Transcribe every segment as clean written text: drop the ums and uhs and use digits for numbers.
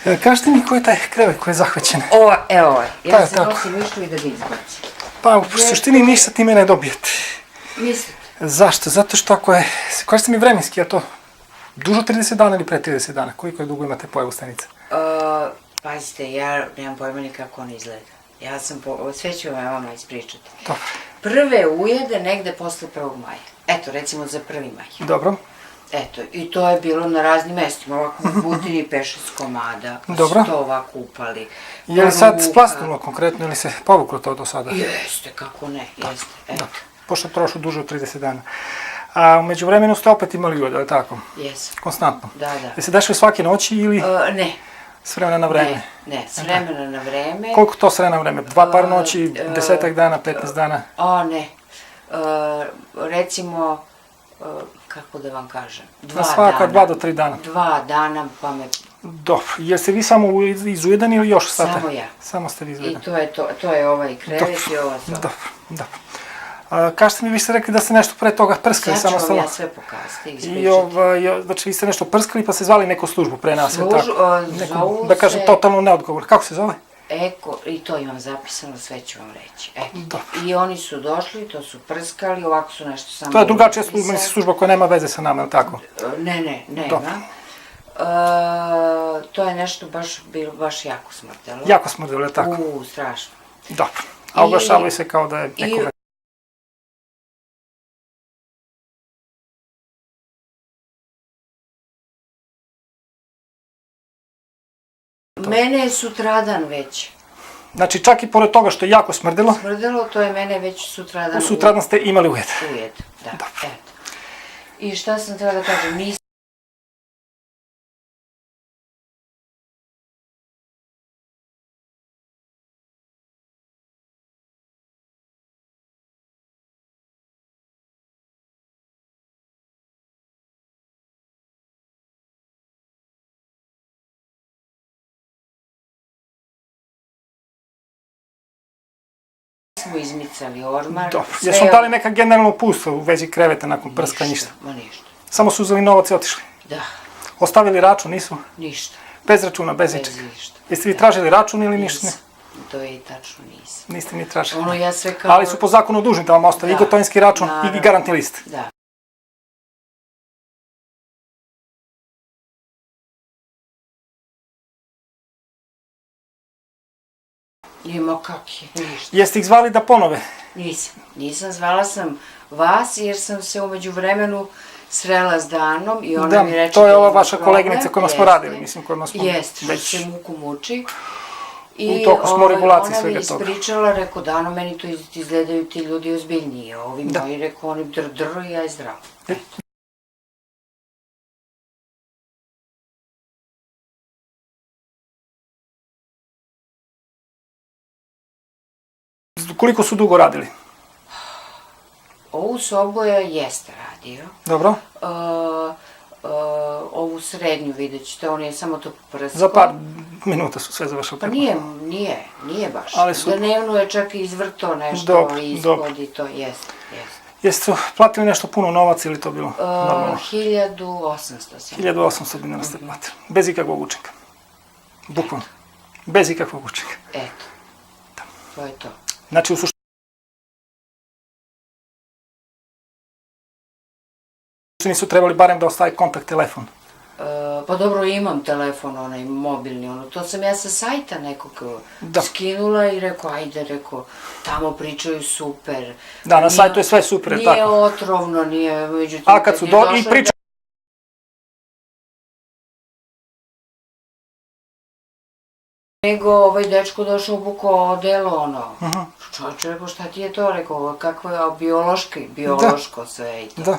Kažete mi koji je taj krevet koji je zahvaćen? Evo ovaj. Ja se nosim išli da ga izbacim. Pa u suštini ništa time ne dobijete. Mislite? Zašto? Zato što ako je, kažete mi vremenski, a to dužo 30 dana ili pre 30 dana? Koliko je dugo imate pojavu stanice? Pazite, ja nemam pojma ni kako on izgleda. Ja sam, sve ću vam ispričati. Dobro. Prve ujede negde posle 1. maja. Eto, recimo za 1. maj. Dobro. Eto, i to je bilo na raznim mestima, ovako u Butini 5-6 komada, pa su to ovako upali. Je li sad splasnulo konkretno ili se povuklo to do sada? Jeste, kako ne, jeste, eto. Pošto je prošlo duže od 30 dana. A umeđu vremenu ste opet imali ujede, ali tako? Jesam. Konstantno? Da, da. Je se dešava svake noći ili? Ne. S vremena na vreme? Ne, s vremena na vreme. Koliko to s vremena na vreme? 2 par noći, 10 dana, 15 dana? Ne. Recimo, kako da vam kažem, 2 dana. Svaka 2 do 3 dana? 2 dana, pa me... Dobro. Jeste vi samo izujedani ili još sada? Samo ja. Samo ste vi izujedani? I to je ovaj krevet i ova soba. Dobro, dobro. Kažete mi, vi ste rekli da ste nešto pre toga prskali samo... Sad ću vam ja sve pokazati, ispričati. Znači, vi ste nešto prskali pa ste zvali neku službu pre nas, je tako? Zovu se... Da kažem, totalno neodgovor. Kako se zove? Eko, i to imam zapisano, sve ću vam reći. I oni su došli, to su prskali, ovako su nešto samo... To je drugačija služba koja nema veze sa nama, je li tako? Ne, nema. To je nešto bilo baš jako smrdelo. Jako smrdelo, je li tako? Strašno. Dobro. A oglašavaju se kao da je neko... Mene je sutradan već. Znači, čak i pored toga što je jako smrdelo... Smrdelo, to je mene već sutradan... Sutradan ste imali ujed. Ujed, da, eto. I šta sam treba da kažem, nisam... smo izmicali ormar. Dobro. Jesu dali neka generalna upustva u vezi kreveta nakon prska, ništa? Ništa. Samo su uzeli novac i otišli? Da. Ostavili račun, nisu? Ništa. Bez računa, bez ničega? Bez ništa. Jeste vi tražili račun ili ništa? Nisam. To je i tačno nisam. Niste ni tražili? Ono ja sve kao... Ali su po zakonu dužni da vam ostavi i gotovinski račun i garantni list? Da. Nima kak je, ništa. Jeste ih zvali da ponove? Nisam, zvala sam vas jer sam se umeđu vremenu srela s Danom i ona mi reče... Da, to je ova vaša koleginica kojima smo radili, mislim, kojima smo... Jeste, što se muku muči. U toku smo regulacije svega toga. Ona mi ispričala, rekao, Dano, meni to izgledaju ti ljudi ozbiljnije, ovi moji, rekao, oni dr i ja je zdravo. Koliko su dugo radili? Ovu sobu jeste radio. Dobro. Ovu srednju vidjet ćete, on je samo to prskao. Za par minuta su sve završili. Pa nije baš. Dnevno je čak i izvrto nešto ispod i to, jeste. Jeste platili nešto puno novaca ili to bilo normalno? 1800. 1800 dinara ste platili. Bez ikakvog učinka. Bukvalno. Bez ikakvog učinka. Eto. To je to. Znači, u suštini su trebali barem da ostaje kontakt telefon. Pa dobro, imam telefon, onaj mobilni, to sam ja sa sajta nekog skinula i rekao, ajde, tamo pričaju super. Da, na sajtu je sve super, tako. Nije otrovno, nije, međutim... A kad su i pričaju... Nego ovaj dečko došao buko odelo, čovječe, rekao, šta ti je to, rekao, kako je biološko sve i to. Da.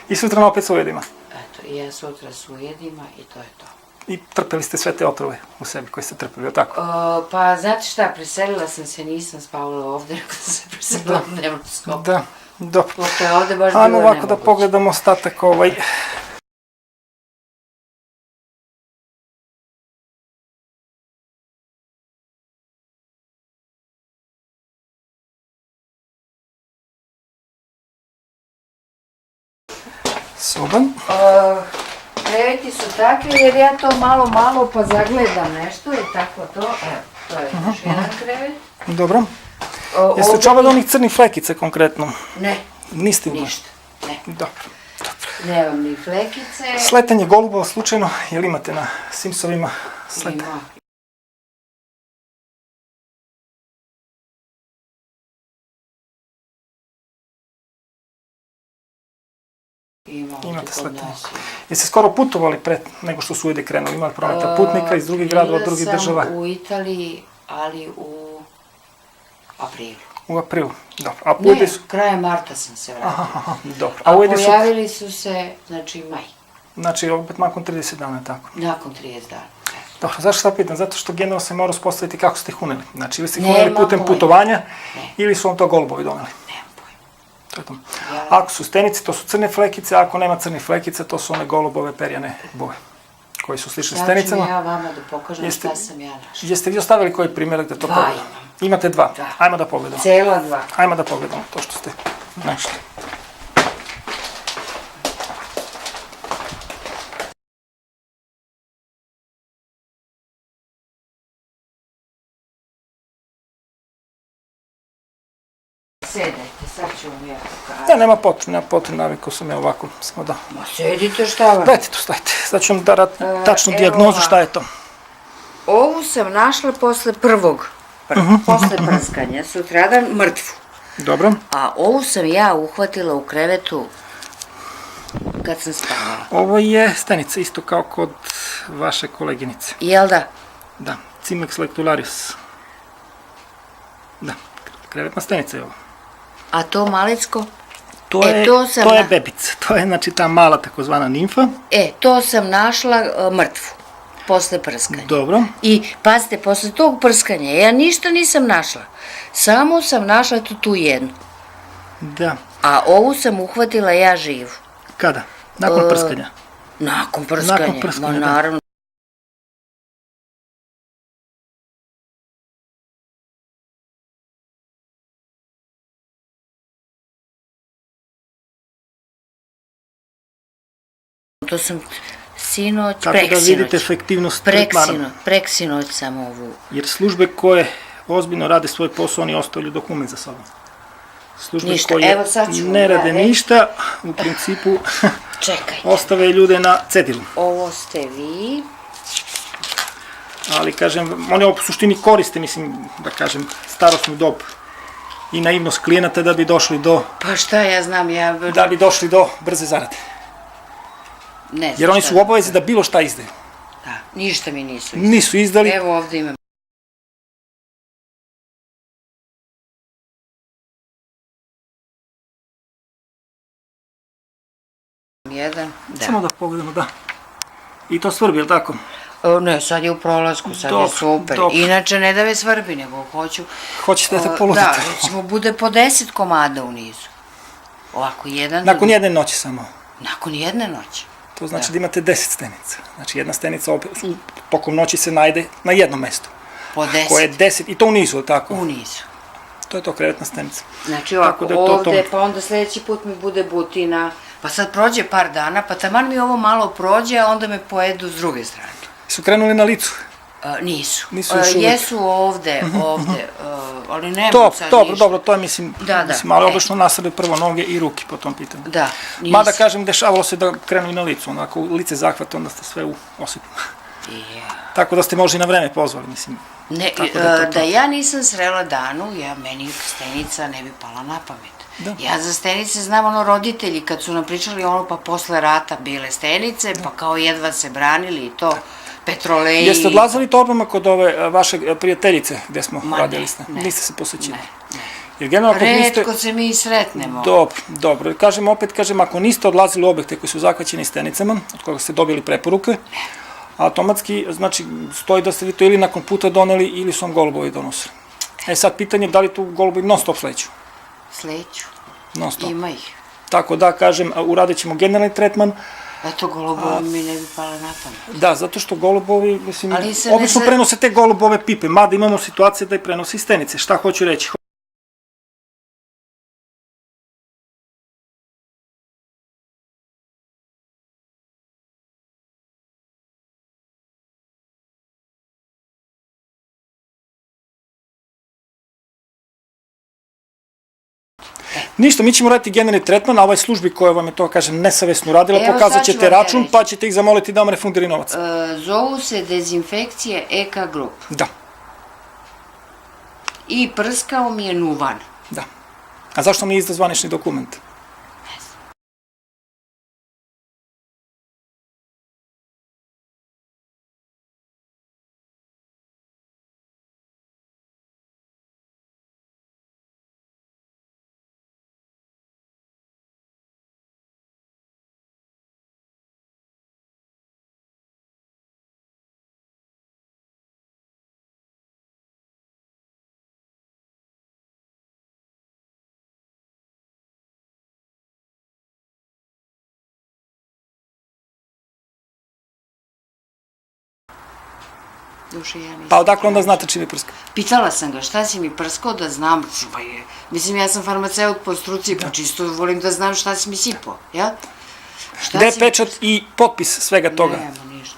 I sutra opet s ujedima. Eto, i ja sutra s ujedima i to je to. I trpeli ste sve te otrove u sebi koje ste trpeli, tako? Pa, znate šta, preselila sam se, nisam spavala ovde, rekao sam se preselila u dnevnu sobu. Da, dobro. Pošto je ovde baš bilo nemoguće. Ajmo ovako da nemoguće. pogledamo ostatak soban. kreveti su takvi jer ja to malo pa zagledam nešto i tako to. Evo, to je još jedan krevet. Dobro. Jeste čuvali onih crnih flekica konkretno? Ne. Niste imali? Ništa, ne. Dobro. Nemam ni flekice. Sletanje golubova slučajno, jel imate na Simsovima sletanje? Ima. Imate sletanje. Jeste skoro putovali pre nego što su ujede krenuli? Imali prometa putnika iz drugih gradova, drugih država? Bila sam u Italiji, ali u aprilu. U aprilu, dobro. A ujede su... krajem marta sam se vratila. Aha, dobro. A pojavili su se, znači, maj. Znači, opet nakon 30 dana, tako? Nakon 30 dana. Dobro, zašto šta pitam? Zato što generalno se mora uspostaviti kako ste ih uneli. Znači, ili ste ih uneli putem putovanja, ili su vam to golubovi doneli. Nemam pojma. To je to. Ako su stenice, to su crne flekice, ako nema crnih flekica, to su one golubove perjane boje, koji su slični stenicama. Sad ću ja vama da pokažem šta sam ja našla. Jeste vi ostavili koji primjerak da to pogledamo? imam. Imate dva? Ajmo da pogledamo. Cela dva. Ajmo da pogledamo to što ste našli. Sedajte, sad ću vam ja pokazati. Ne, nema potrebe, navikao sam ja ovako, samo da... Ma sedite, šta vam? Dajte tu, stajte. Sad ću vam da tačnu dijagnozu šta je to. Ovu sam našla posle posle prskanja, sutradan mrtvu. Dobro. A ovu sam ja uhvatila u krevetu kad sam spavala. Ovo je stenica, isto kao kod vaše koleginice. Jel da? Da, Cimex lectularius. Da, krevetna stenica je ovo. A to malecko? To je bebica, to je znači ta mala takozvana nimfa. To sam našla mrtvu, posle prskanja. Dobro. I, pazite, posle tog prskanja, ja ništa nisam našla. Samo sam našla tu jednu. Da. A ovu sam uhvatila ja živu. Kada? Nakon prskanja? Nakon prskanja. Nakon prskanja, Ma naravno. To sam sinoć, Tako da vidite efektivnost tretmana. Preksinoć sam ovu. Jer službe koje ozbiljno rade svoj posao, oni ostavljaju dokument za sobom. Službe koje ne rade ništa, u principu ostave ljude na cedilu. Ovo ste vi. Ali, kažem, oni u suštini koriste, mislim, da kažem, starosnu dob i naivnost klijenata da bi došli do... Pa šta ja znam, da bi došli do brze zarade. Jer oni su u obavezi da bilo šta izdaju. Da, ništa mi nisu izdali. Nisu izdali. Evo ovdje imam. Jedan, da. Samo da pogledamo, da. I to svrbi, je li tako? Ne, sad je u prolasku, sad je super. Inače, ne da me svrbi, nego hoću... Hoćete da poludite? Da, recimo, bude po 10 komada u nizu. Ovako, jedan... Nakon jedne noći samo? Nakon jedne noći. To znači da imate 10 stenica. Znači, jedna stenica tokom noći se najde na jednom mestu. Po 10. Koje je 10, i to u nizu, je li tako? U nizu. To je to krevetna stenica. Znači ovako, ovde, pa onda sljedeći put mi bude butina, pa sad prođe par dana, pa taman mi ovo malo prođe, a onda me pojedu s druge strane. Su krenuli na licu? Nisu. Jesu ovde, ali nema sad ništa. Dobro, to je, mislim, ali obično nasrde prvo noge i ruke po tom pitanju. Da, nisu. Mada, kažem, dešavalo se da krenu i na licu, onako, lice zahvata, onda ste sve u osjetu. Tako da ste možda i na vreme pozvali, mislim. Ne, da ja nisam srela Danu, meni stenica ne bi pala na pamet. Ja za stenice znam, roditelji kad su nam pričali pa posle rata bile stenice, pa kao jedva se branili i to, petroleji. Jeste odlazili torbama kod ove vaše prijateljice gde smo radili ste? Niste se posvećili? Ne. Retko se mi sretnemo. Dobro. Opet kažem, ako niste odlazili u objekte koji su zahvaćeni stenicama, od koga ste dobili preporuke, automatski, znači, stoji da ste vi to ili nakon puta doneli ili su vam golubovi donosili. Sad pitanje, da li tu golubovi non stop sleću? Sleću. Non stop. Ima ih. Tako da, kažem, uradit ćemo generalni tretman. Eto, golubovi mi ne bi pala na pamet. Da, zato što golubovi, mislim, obično prenose te golubove pipe, mada imamo situacije da i prenose i stenice. Šta hoću reći? Ništa, mi ćemo raditi generalni tretman, a ovoj službi koja vam je to, kažem, nesavesno radila, Evo, pokazat sad ću ćete vam ja račun, reći. pa ćete ih zamoliti da vam refundiri novac. Zovu se dezinfekcije EK Grup. Da, I prskao mi je Nuvan. da. A zašto mi je izda zvanični dokument? Duše, ja nisam. Pa odakle onda znate čime prska? Pitala sam ga šta si mi prskao da znam, pa je. Mislim, ja sam farmaceut po struci, pa čisto volim da znam šta si mi sipao, jel? Gde je pečat i potpis svega toga? Nema ništa.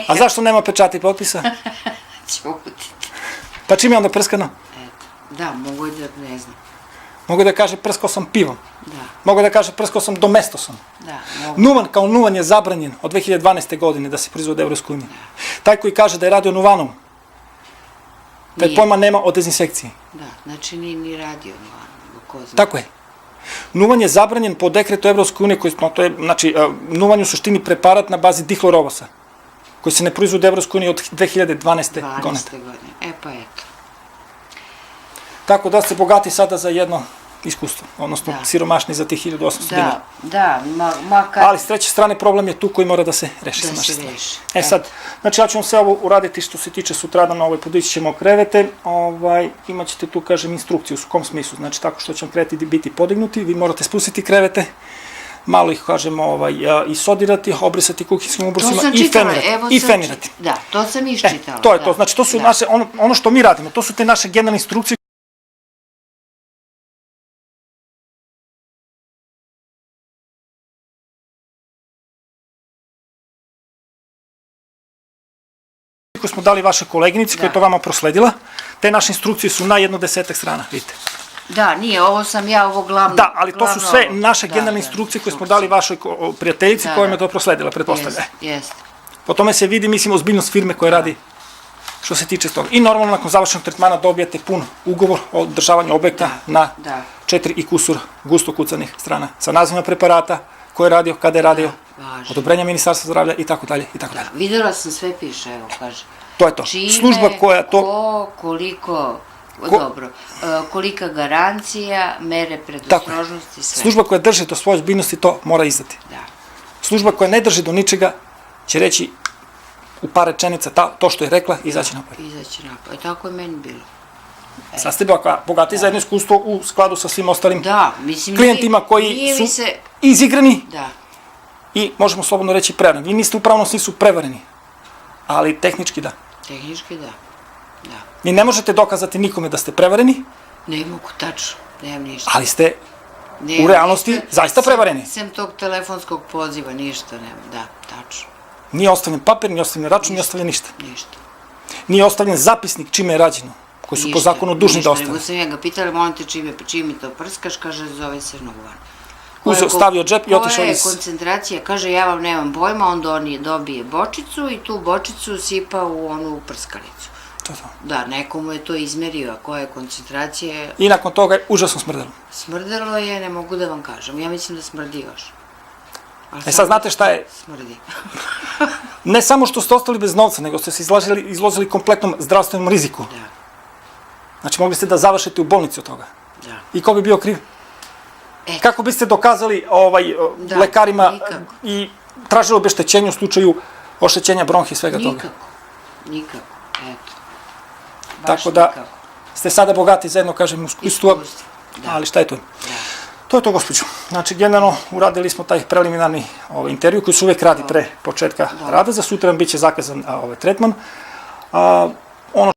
A zašto nema pečata i potpisa? Ćutite. Pa čime je onda prskano? Eto, da, mogu i da ne znam. Mogu da kaže prskao sam pivom. Da, Mogu da kaže prskao sam domestosom. da, mogu. Nuvan kao nuvan je zabranjen od 2012. godine da se proizvode u Evropskoj uniji. Taj koji kaže da je radio nuvanom, taj Nije. pojma nema o dezinsekciji. Da, znači ni radio Nuvan, nego ko zna. Tako je. Nuvan je zabranjen po dekretu Evropske unije, koji, no, to je, znači, nuvan je u suštini preparat na bazi dihlorovosa, koji se ne proizvode u Evropskoj uniji od 2012. 12. godine. godine. E pa eto. Tako da ste bogati sada za jedno iskustvo, odnosno Da. siromašni za tih 1800 dinara. Da, makar Ali s treće strane problem je tu koji mora da se reši sa da naše se strane. reši. E sad, znači ja ću vam sve ovo uraditi što se tiče sutradan, podići ćemo krevete, imat ćete tu, kažem, instrukciju, u kom smislu, znači tako što će vam kreveti biti podignuti, vi morate spustiti krevete, malo ih, kažem, isodirati, obrisati kuhinskim To ubrusima sam i čitala, fenirati. evo I sam fenirati. Da, to sam iščitala. To je to, znači to su da. naše, ono što mi radimo, to su te naše generalne instrukcije koje smo dali vašoj koleginici, koja je to vama prosledila. Te naše instrukcije su na jedno 10 strana, vidite. Da, nije, ovo sam ja, ovo glavno. Da, ali to su sve glavno- naše da, generalne da, instrukcije koje smo dali vašoj prijateljici Da, koja me da. to prosledila, pretpostavlja. Jeste. Po tome se vidi, mislim, ozbiljnost firme koja radi što se tiče toga. I normalno, nakon završenog tretmana dobijete pun ugovor o održavanju objekta na da. 4 i kusur gusto kucanih strana. Sa nazivima preparata, ko je radio, kada je radio, Važno. odobrenja Ministarstva zdravlja i tako dalje, i tako dalje. Videla sam, sve piše, evo, kaže. To je to. Čime, Služba koja to... ko, koliko, dobro, kolika garancija, mere predostrožnosti, sve. Služba koja drži do svoje ozbiljnosti to mora izdati. Da. Služba koja ne drži do ničega će reći u par rečenica to što je rekla i izaći napolje. Izaći napolje. Tako je meni bilo. Sad ste bogati za jedno iskustvo u skladu sa svim ostalim Da, mislim, klijentima koji nije mi su se... izigrani Da, i možemo slobodno reći prevareni. Vi niste u pravnom smislu prevareni, ali tehnički da. tehnički da. Da. Vi ne možete dokazati nikome da ste prevareni, Ne mogu, tačno, nemam ništa. ali ste Nemam u realnosti ništa. zaista prevareni. Sem tog telefonskog poziva, ništa nemam, da, tačno, Nije ostavljen papir, nije ostavljen račun, nije ostavljen ništa. ništa. Nije ostavljen zapisnik čime je rađeno, koji su po Ništa, zakonu dužni da ništa, ostave. Nego sam ja ga pitala, molim te čime to prskaš, kaže, zove se Nuvan. Uzeo, stavio džep i otišao Koja je iz... koncentracija, kaže, ja vam nemam pojma, onda on dobije bočicu i tu bočicu sipa u onu prskalicu. To je to. Da, nekomu je to izmerio, a koja je koncentracija, I nakon toga je užasno smrdelo. smrdelo je, ne mogu da vam kažem, ja mislim da smrdi još. Ali E sad znate šta je, Smrdi. ne samo što ste ostali bez novca, nego ste se izložili kompletnom zdravstvenom riziku. Da, Znači mogli ste da završite u bolnici od toga. da. I ko bi bio kriv? E. Kako biste dokazali Da, lekarima nikako. i tražili obeštećenje u slučaju oštećenja bronha i svega toga? Nikako, eto. Baš Tako da nikako. ste sada bogati za jedno, kažem, iskustvo, Da. ali šta je to? Da. To je to, gospođo. Znači, generalno, uradili smo taj preliminarni intervju koji se uvek radi pre početka rada. Za sutra bit će zakazan tretman. Ono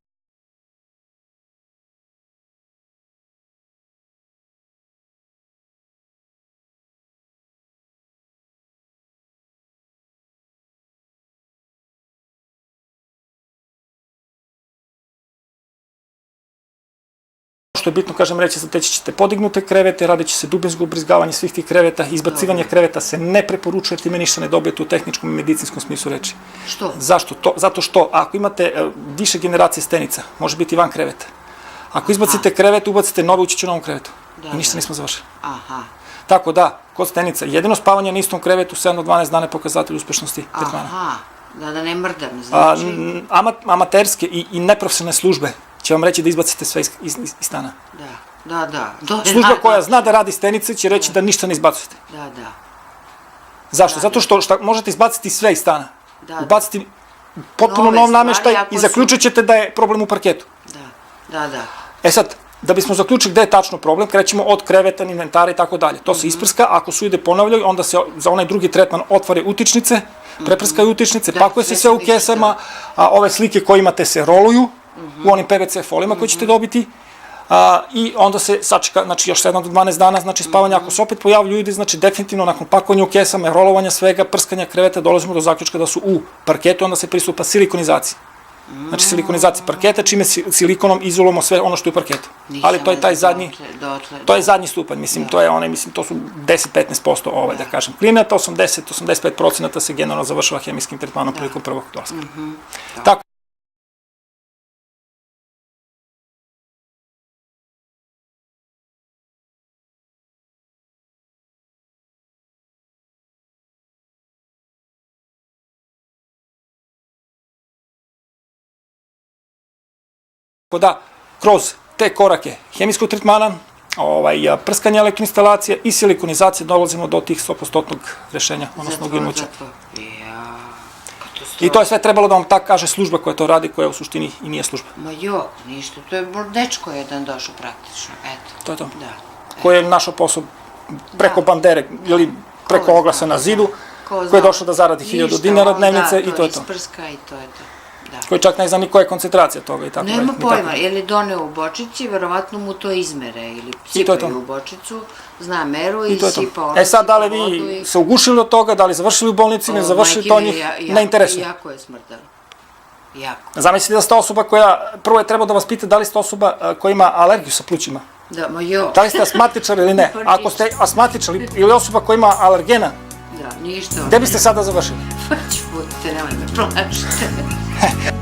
što je bitno, kažem, reći, zateći ćete podignute krevete, radit će se dubinsko ubrizgavanje svih tih kreveta, izbacivanje kreveta se ne preporučuje, time ništa ne dobijete u tehničkom i medicinskom smislu reči. Što? Zašto to? Zato što ako imate više generacije stenica, može biti van kreveta. Ako izbacite krevet, ubacite nove, ući će u novom krevetu. I ništa nismo završili. Aha. Tako da, kod stenica, jedino spavanje na istom krevetu, 7 do 12 dana je pokazatelj uspešnosti tretmana. Aha, da ne mrdam, znači... Amaterske i neprofesionalne službe će vam reći da izbacite sve iz stana. Da. Služba koja zna da radi stenice će reći da ništa ne izbacujete. Da. Zašto? Zato što možete izbaciti sve iz stana. Ubaciti potpuno Nove nov nameštaj stvari, ako i zaključit ćete da je problem u parketu. Da. E sad, da bismo zaključili gde je tačno problem, krećemo od kreveta, inventara i tako dalje. To se isprska, ako se ide ponavljaju, onda se za onaj drugi tretman otvore utičnice, preprskaju utičnice, pakuje se sve u kesama, a ove slike koje imate se roluju u onim PVC folijama koje ćete dobiti i onda se sačeka, znači još 7 do 12 dana, znači spavanja, ako se opet pojavljuju ljudi, znači definitivno nakon pakovanja u kesama, rolovanja svega, prskanja kreveta, dolazimo do zaključka da su u parketu, onda se pristupa silikonizaciji. Znači silikonizacija parketa, čime silikonom izolujemo sve ono što je u parketu. Ali to je taj zadnji, to je zadnji stupanj, mislim, to je onaj, mislim, to su 10-15%, da kažem, klijenata, 80-85% se generalno završava hemijskim tretmanom prilikom prvog dolaska. Tako. Da, kroz te korake hemijskog tretmana, prskanja elektroinstalacije i silikonizacije dolazimo do tih 100% rešenja, odnosno uginuća. I to je sve trebalo da vam tako kaže služba koja to radi, koja u suštini i nije služba. Ma ništa, to je dečko jedan došao praktično, eto. To je to. Koji je našao posao preko bandere ili preko oglasa na zidu, koji je došao da zaradi 1000 dinara dnevnice i to je to. Isprska i to je to. Koji čak ne zna ni koja je koncentracija toga i tako. Nema pojma, je li doneo u bočici, verovatno mu to izmere ili sipaju u bočicu, zna meru i sipa ono. E sad, da li vi se ugušili od toga, da li završili u bolnici, ne završili, to njih ne interesuje. Jako je smrdalo. Jako. Zamislite da ste osoba koja, prvo je trebao da vas pita da li ste osoba koja ima alergiju sa plućima. Da li ste asmatičar ili ne. Ako ste asmatičar ili osoba koja ima alergena, ništa. gde biste sada završili? Budite, nemoj me plašite.